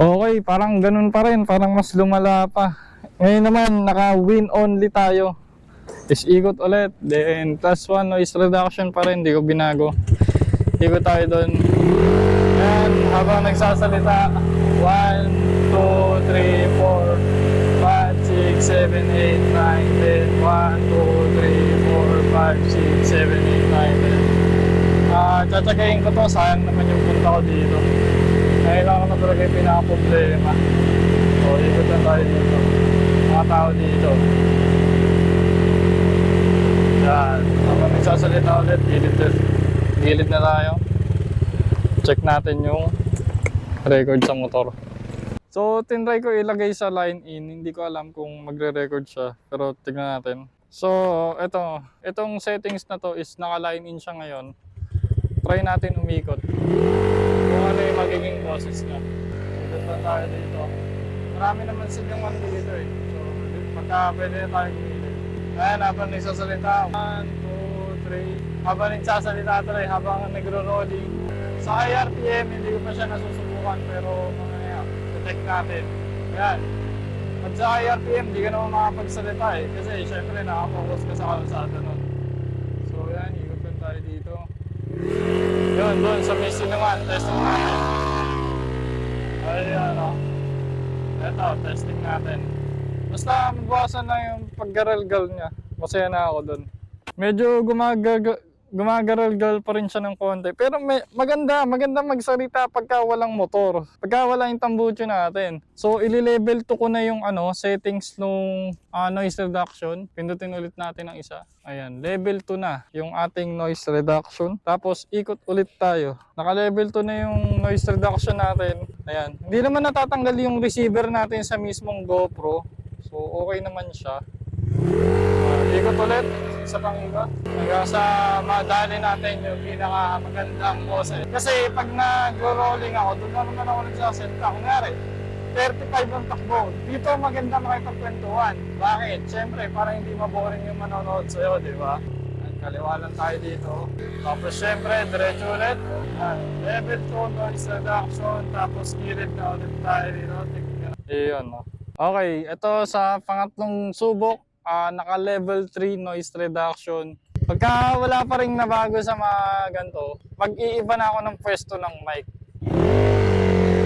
Okay, parang ganun pa rin, parang mas lumala pa. Ngayon naman, naka-win only tayo. Is ikot ulit, then +1 noise reduction pa rin, hindi ko binago. Ikot tayo doon. And habang nagsasalita, 1, 2, 3, 4, 5, 6, 7, 8, 9, 10, 1, 2, 3, 4, 5, 6, 7, 8, 9, 10. Tsatsagayin ko to, sayang naman yung punta ko dito. Kailangan na talaga yung pinaka-problema. So, ikot na tayo dito. Mga tao dito. Yan. Habang nagsasalita ulit, gilid na tayo. Check natin yung record sa motor. So, tinry ko ilagay sa line in. Hindi ko alam kung magre-record siya. Pero tignan natin. So, itong settings na to is naka-line in siya ngayon. Try natin umikot. Kung ano yung magiging boses niya. Dito tayo dito. Marami naman silang 1 dito eh. So, pagka pwede na tayo gumilid. Ayan, habang nagsasalita. 1, 2, 3. Habang nagsasalita tayo, habang nagro-rolling. Sa IRPM, hindi ko pa siya nasusubukan. Pero mamaya, check natin. Ayan. At sa IRPM, hindi ka naman makapagsalita eh. Kasi syempre, nakafocus ka sa kalsada nun. So, ayan, ikot tayo dito. Yun, doon sa may sinuman, testing natin. Ayan, o. Eto, testing natin. Basta mabawasan lang yung paggaralgal niya. Masaya na ako doon. Medyo gumagaralgal pa rin siya ng konti. Pero maganda magsalita pagka walang motor. Pagka wala yung tambucho natin. So, ili-level 2 ko na yung settings nung noise reduction. Pindutin ulit natin ang isa. Ayan, level 2 na yung ating noise reduction. Tapos, ikot ulit tayo. Naka-level 2 na yung noise reduction natin. Ayan. Hindi naman natatanggal yung receiver natin sa mismong GoPro. So, okay naman siya. Ikot ulit. Isa pang ikot. Hanggang sa madali natin yung pinakamagandang boses. Kasi pag nag-rolling ako, doon naman ako nagsasalita. Kunyari, 35 ang takbo. Dito maganda makipagkwentuhan. Bakit? Siyempre, para hindi maboring yung manonood sa'yo, di ba? Kaliwa lang tayo dito. Tapos siyempre, diretso ulit. Level 2, noise reduction. Tapos gilid na ulit tayo dito. Iyon, no? Okay, ito sa pangatlong subok, naka-level 3 noise reduction. Pagka wala pa rin nabago sa mga ganito, mag-iiba na ako ng pwesto ng mic.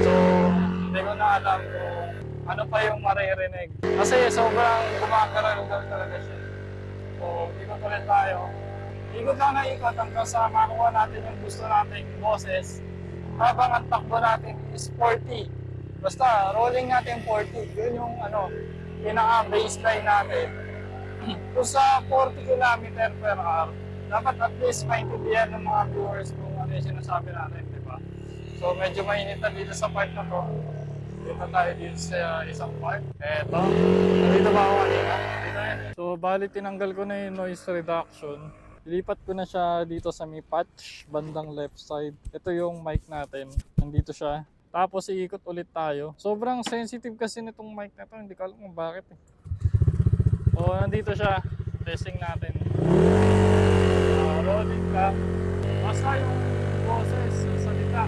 So, hindi ko na alam kung ano pa yung maririnig. Kasi sobrang gumagaralgal talaga siya. So, ikot ulit tayo. Ikot lang na ikot hanggang sa makuha natin yung gusto nating boses. Habang ang takbo natin is 40. Basta, rolling natin 40. Yun yung pinaka-baseline natin. Kung sa 40 km per hour, dapat at least maintindihan ng mga viewers kung ano yung sinasabi natin, di ba? So, medyo mainitan dito sa part na to. Dito tayo dito sa isang part. Eto. Dito ba ako kanina? Dito yan. So, bali tinanggal ko na yung noise reduction. Ilipat ko na siya dito sa may patch, bandang left side. Ito yung mic natin. Nandito siya. Tapos iikot ulit tayo. Sobrang sensitive kasi nitong mic na to. Hindi ko alam kung bakit eh. So, nandito siya. Testing natin. Rolling lang. Basta yung boses sa salita.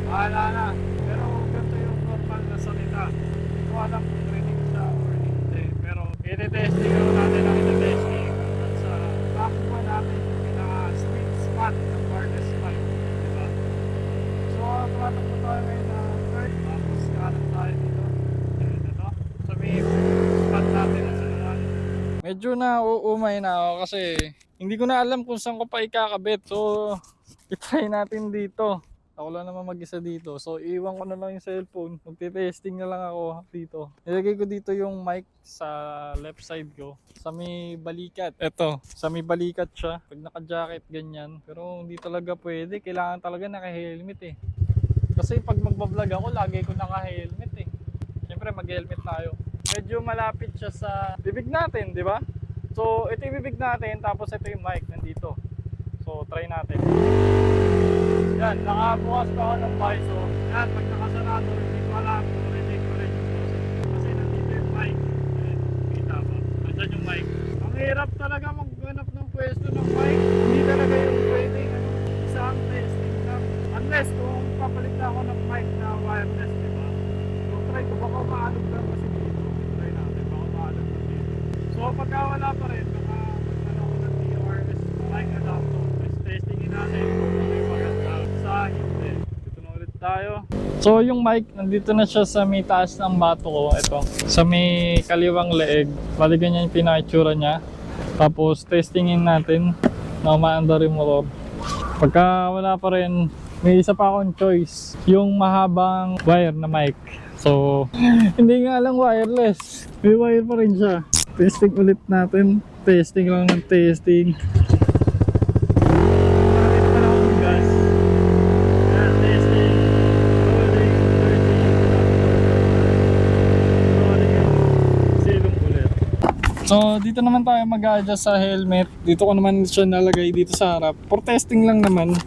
Bahala na. Pero ganito yung normal na salita. Hindi ko alam kung rinig siya or hindi. Pero i-testing natin ang i-testing. At sa nakuha natin yung pinaka-sweet spot ng wireless mic. Diba? So, tumatakbo tayo ngayon na third. Tapos kanan tayo dito. Ito. Sabihin spot natin ang sinahan. Medyo nauumay na ako kasi hindi ko na alam kung saan ko pa ikakabit. So, itry natin dito. Ako lang naman mag-isa dito. So, iwan ko na lang yung cellphone. Magte-testing na lang ako dito. Nilagay ko dito yung mic sa left side ko. Sa may balikat. Eto, sa may balikat siya. Pag naka-jacket, ganyan. Pero hindi talaga pwede. Kailangan talaga naka-helmet eh. Kasi pag magbablog ako, lagi ko naka-helmet eh. Siyempre, mag-helmet tayo. Medyo malapit siya sa bibig natin, di ba? So, ito yung bibig natin. Tapos ito yung mic nandito. So, try natin. Yan, nakabukas pa ako ng visor. Yan, pag nakasarado, hindi ko alam kung rinig ko rin yung boses. Kasi nandito yung mic. Ayan, kita ba? Andyan yung mic. Ang hirap talaga maghanap ng pwesto ng mic. Hindi talaga yung pwedeng isang testing lang. Unless kung papalit na ako ng mic na wireless. try ko, baka maalog lang kasi dito. Try natin, baka maalog lang dito. So pagka wala pa rin, baka ano ko ng TRS mic adapter. Tapos testingin natin kung may maganda sa hindi. Dito na ulit tayo. So yung mic, nandito na siya sa may taas ng bato ko. Ito, sa may kaliwang leeg. Bali ganyan yung pinakitsura niya. Tapos testingin natin na umaandar yung motor. Pagka wala pa rin, may isa pa akong choice, yung mahabang wire na mic. So, hindi nga lang wireless, may wire pa rin siya. Testing ulit natin, testing lang ng testing. Bakit pa lang akong gas? Yan, testing. Rolling, 30. Rolling yung silong ulit. So, dito naman tayo mag-adjust sa helmet. Dito ko naman siya nalagay dito sa harap. For testing lang naman.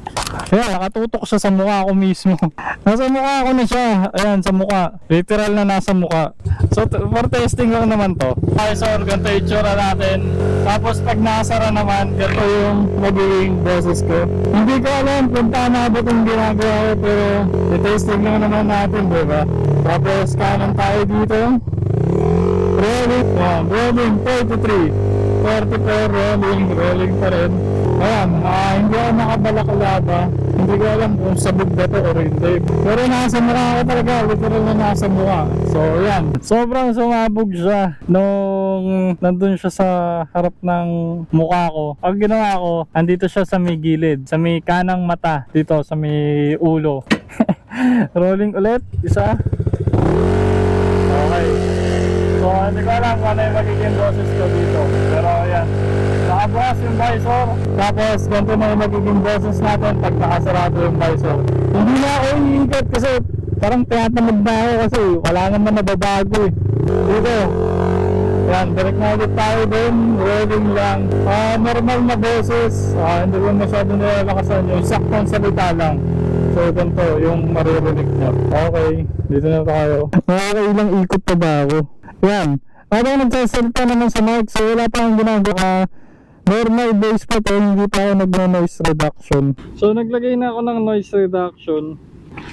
Ayan, nakatutok siya sa mukha ko mismo. Nasa mukha ko na siya. Ayan, sa mukha. Literal na nasa mukha. So, for testing lang naman to. Okay, so, ganito yung itsura natin. Tapos, pag nakasara naman, ganito yung magiging boses ko. Hindi ko alam kung tama ba itong ginagawa ko, pero testing lang naman natin, diba? Tapos, kanan tayo dito. Rolling, yan, rolling, 43. 44, rolling pa rin. Ayan, hindi ako nakabalakalaba. Hindi ko alam kung sabog ba ito o hindi. Pero nasa mukha ko talaga, literal na nasa mukha. So yan, sobrang sumabog siya nung nandun siya sa harap ng mukha ko. Ang ginawa ko, andito siya sa may gilid, sa may kanang mata, dito sa may ulo. Rolling ulit, isa. Okay. So hindi ko alam kung ano yung magiging boses ko dito. Pero ayan, nakabukas yung visor. Tapos ganito na yung magiging boses natin pag nakasarado yung visor. Hindi na ako iikot kasi parang tinatamad na ako kasi wala naman nababago eh. Dito, yan, direct na ulit tayo din. Rolling lang. Normal na boses. Hindi ko masyado nilalakasan yung saktong salita lang. So ganito yung maririnig nyo. Okay, dito na tayo. Nakakailang ikot pa ba ako? Yan, habang nagsasalita naman sa mic, so wala pa akong ginagawa. Normal bass pa to, hindi pa ako nag-noise reduction. So naglagay na ako ng noise reduction.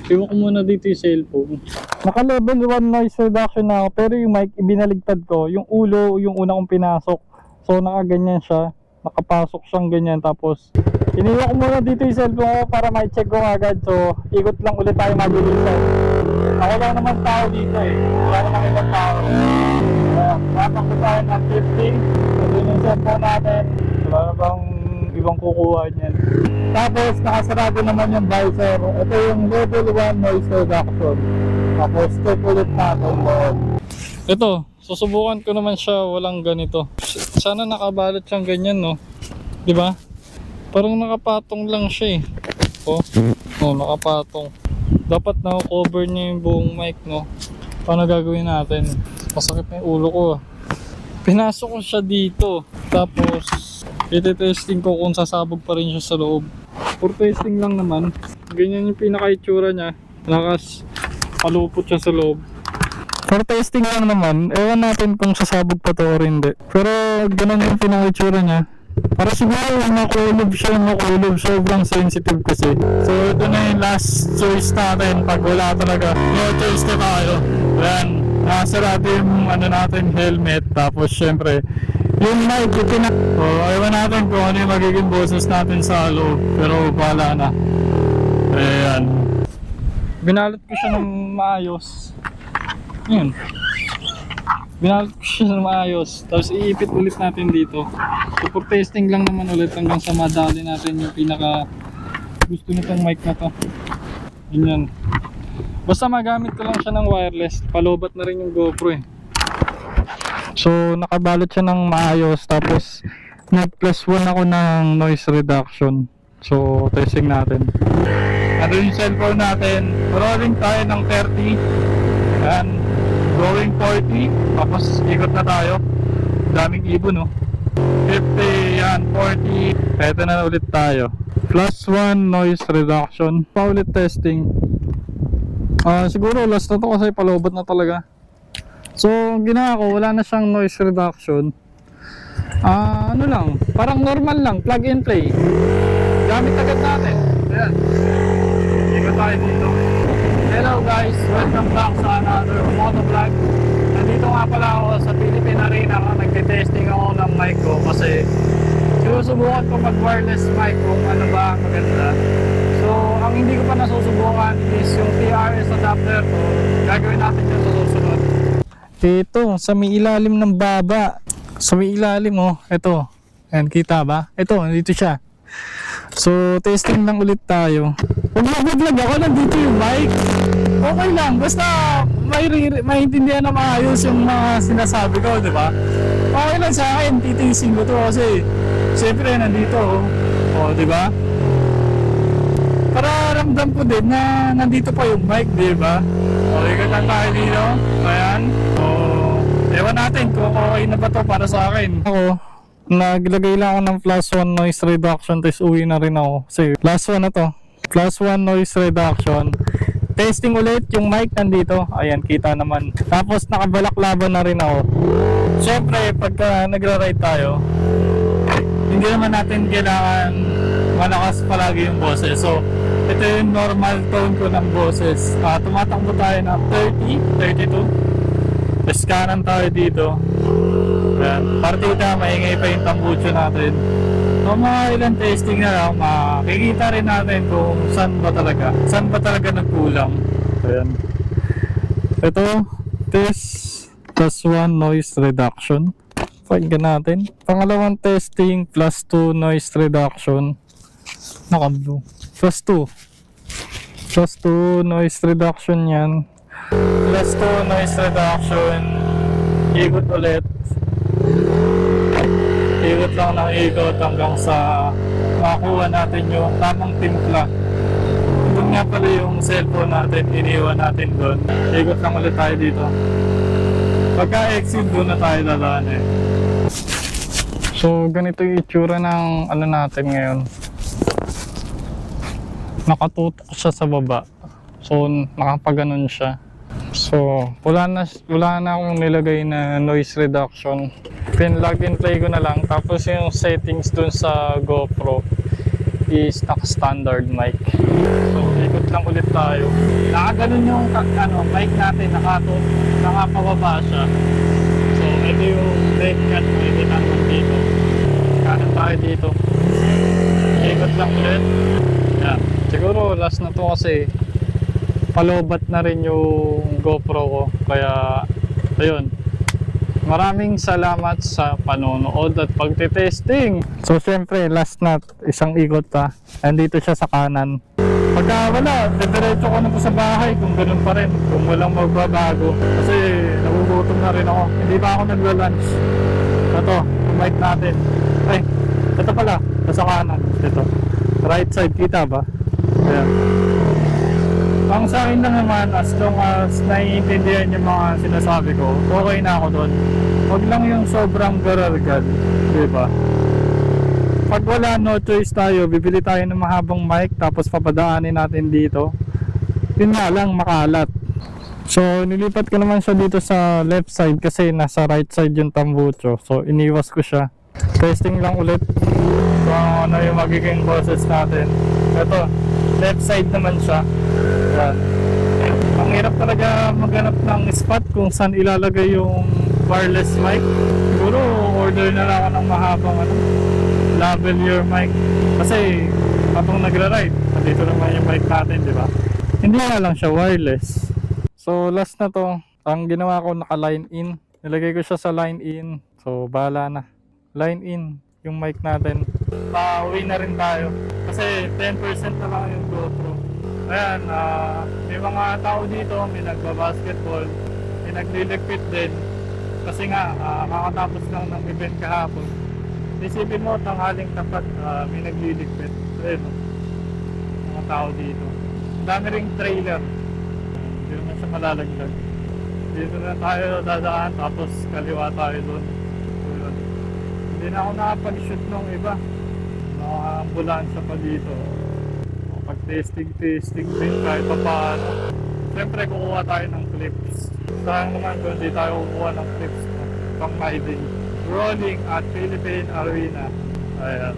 Iwan ko muna dito yung cellphone. Naka level 1 noise reduction na ako, pero yung mic ibinaligtad ko. Yung ulo, yung una kong pinasok. So nakaganyan siya, nakapasok siyang ganyan. Tapos iniwan ko muna dito yung cellphone ko para ma-check ko agad. So ikot lang ulit tayo mabilisan. Ako lang naman tao dito eh. Wala naman ibang tao. Matakbo tayo ng 50. Ito yung cellphone natin. Wala na bang ibang kukuha niyan. Tapos nakasarado naman yung visor. Ito yung level 1 noise reduction. Tapos check ulit natin doon. Ito, susubukan ko naman siya walang ganito. Sana nakabalot siyang ganyan, no? Diba? Parang nakapatong lang siya eh. Oh, nakapatong. Dapat na-cover niya yung buong mic, no? Paano gagawin natin? Masakit na yung ulo ko. Pinasok ko siya dito. Tapos, iti-testing ko kung sasabog pa rin siya sa loob. For testing lang naman. Ganyan yung pinaka-itsura niya. Lakas, palupot siya sa loob. For testing lang naman, ewan natin kung sasabog pa to or hindi. Pero, ganun yung pinaka-itsura niya. Para siguro makulob siya, sobrang sensitive kasi. So ito na yung last choice natin pag wala talaga. No choice na tayo. Ayan, nakasarado yung ano natin, helmet. Tapos syempre, yung mic, so ewan natin kung ano yung magiging boses natin sa loob. Pero bahala na. Ayan. Binalot ko siya ng maayos. Yun. Binalot ko siya ng maayos. Tapos iipit ulit natin dito. So for testing lang naman ulit hanggang sa madali natin yung pinaka gusto nitong mic na to. Ganyan. Basta magamit ko lang siya ng wireless. Palobat na rin yung GoPro eh. So nakabalot siya ng maayos. Tapos nag +1 ako ng noise reduction. So testing natin. Ano yung cellphone natin? Rolling tayo ng 30. Yan. Going 40. Tapos ikot na tayo. Daming ibon, no? 50, yan, 40. Eto na ulit tayo. +1 noise reduction. Paulit testing. Siguro last na to kasi palobot na talaga. So ginawa ko, wala na siyang noise reduction. Ano lang, parang normal lang, plug and play. Gamit agad natin. Ayan. Ikot tayo dito. Hello guys, welcome back sa another motovlog. Nandito nga pala ako sa Philippine Arena. Nagte-testing ako ng mic ko kasi sinusubukan ko mag-wireless mic kung ano ba ang maganda. So, ang hindi ko pa nasusubukan is yung TRS adapter ko. Gagawin natin yun sa susunod. Ito, sa may ilalim ng baba. Sa may ilalim ito. Ayan, kita ba? Ito, nandito siya. So, testing lang ulit tayo. Kung mag-vlog ako, nandito yung mic. Okay lang, basta maintindihan na maayos yung mga sinasabi ko, di ba? Okay lang sa akin, titiisin ko to kasi siyempre nandito, di ba? Para ramdam ko din na nandito pa yung mic, di ba? Okay ka lang tayo dito. Ayan. So, ewan natin kung okay na ba to para sa akin. Ako, naglagay lang ako ng +1 noise reduction, tapos uwi na rin ako. Kasi +1 na to. +1 noise reduction. Testing ulit yung mic nandito. Ayan, kita naman. Tapos nakabalaklaban na rin ako. Siyempre, pagka nagra-ride tayo, hindi naman natin kailangan malakas palagi yung boses. So, ito yung normal tone ko ng boses. Tumatakbo tayo ng 30, 32. Tapos kanan tayo dito. Ayan, partida, maingay pa yung tambucho natin. So mga ilang testing na lang, makikita rin natin kung saan ba talaga nagkulang. Ayan. Ito, test +1 noise reduction. Pakinggan natin. Pangalawang testing, +2 noise reduction. Naka-blue. +2 noise reduction yan. +2 noise reduction. Ikot ulit. Ikot lang ng ikot hanggang sa makuha natin yung tamang timpla. Doon nga pala yung cellphone natin, iniwan natin doon. Ikot lang ulit tayo dito. Pagka-exit doon na tayo lalaan So ganito yung itsura ng ano natin ngayon. Nakatutok siya sa baba. So nakapaganon siya. So wala na akong nilagay na noise reduction. Pin-log and play ko na lang. Tapos yung settings dun sa GoPro is naka-standard mic. So ikot lang ulit tayo. Nakaganon yung mic natin, nakapababa siya. So ito yung dead cut, ito naman dito. Kanan tayo dito. Ikot lang ulit. Yeah. Siguro last na to kasi palobat na rin yung GoPro ko. Kaya ayun. Maraming salamat sa panonood at pagtitesting. So syempre last na isang ikot pa. Andito siya sa kanan. Pagka wala, diretso ko na po sa bahay kung ganun pa rin. Kung walang magbabago. Kasi nagugutom na rin ako. Hindi pa ako nagla-lunch. Ito, yung mic natin. Ay, ito pala. Sa kanan. Ito. Right side, kita ba? Ayan. Ang sa akin lang naman, as long as naiintindihan yung mga sinasabi ko, okay na ako doon. Huwag lang yung sobrang garargal, diba? Pag wala, no choice tayo, bibili tayo ng mahabang mic, tapos papadaanin natin dito. Yun nga lang, makalat. So, nilipat ko naman siya dito sa left side kasi nasa right side yung tambucho. So, iniwas ko siya. Testing lang ulit kung ano yung magiging boses natin. Ito, left side naman siya. Yan. Ang hirap talaga maghanap ng spot kung saan ilalagay yung wireless mic. Siguro order na lang ako ng mahabang lavalier mic. Kasi kapag nagra-ride, dito naman yung mic natin, di ba? Hindi na lang siya wireless. So last na to, ang ginawa ko naka-line in. Nilagay ko siya sa line in. So bahala na. Line in yung mic natin. Pauwi na rin tayo. Kasi 10% na lang yung GoPro. Ayan, may mga tao dito, may nagbabasketball, may nagliligpit din. Kasi nga, makatapos lang ng event kahapon. Isipin mo, tanghaling tapat, may nagliligpit. So, ayun, mga tao dito. Ang dami ring trailer. Hindi naman siya malalagdag. Dito na tayo dadaan, tapos kaliwa tayo doon. So, yun. Hindi na ako nakapag-shoot ng iba. Mga ambulansya pa dito. Pag-testing din kahit pa paano. Siyempre kukuha tayo ng clips. Sayang naman kung hindi tayo kukuha ng clips pang riding. Rolling at Philippine Arena. Ayan.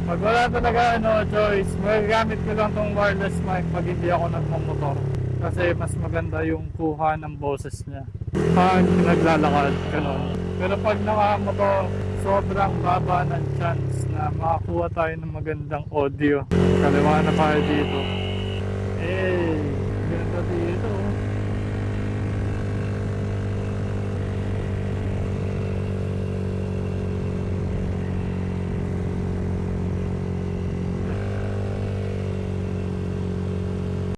Pag wala talaga choice, magagamit ko lang tong wireless mic pag hindi ako nagmamotor. Kasi mas maganda yung kuha ng boses niya. Pag naglalakad, ganun. Pero pag nakamotor, sobrang baba ng chance na makakuha tayo ng magandang audio. Kaliwa na tayo dito. Eh,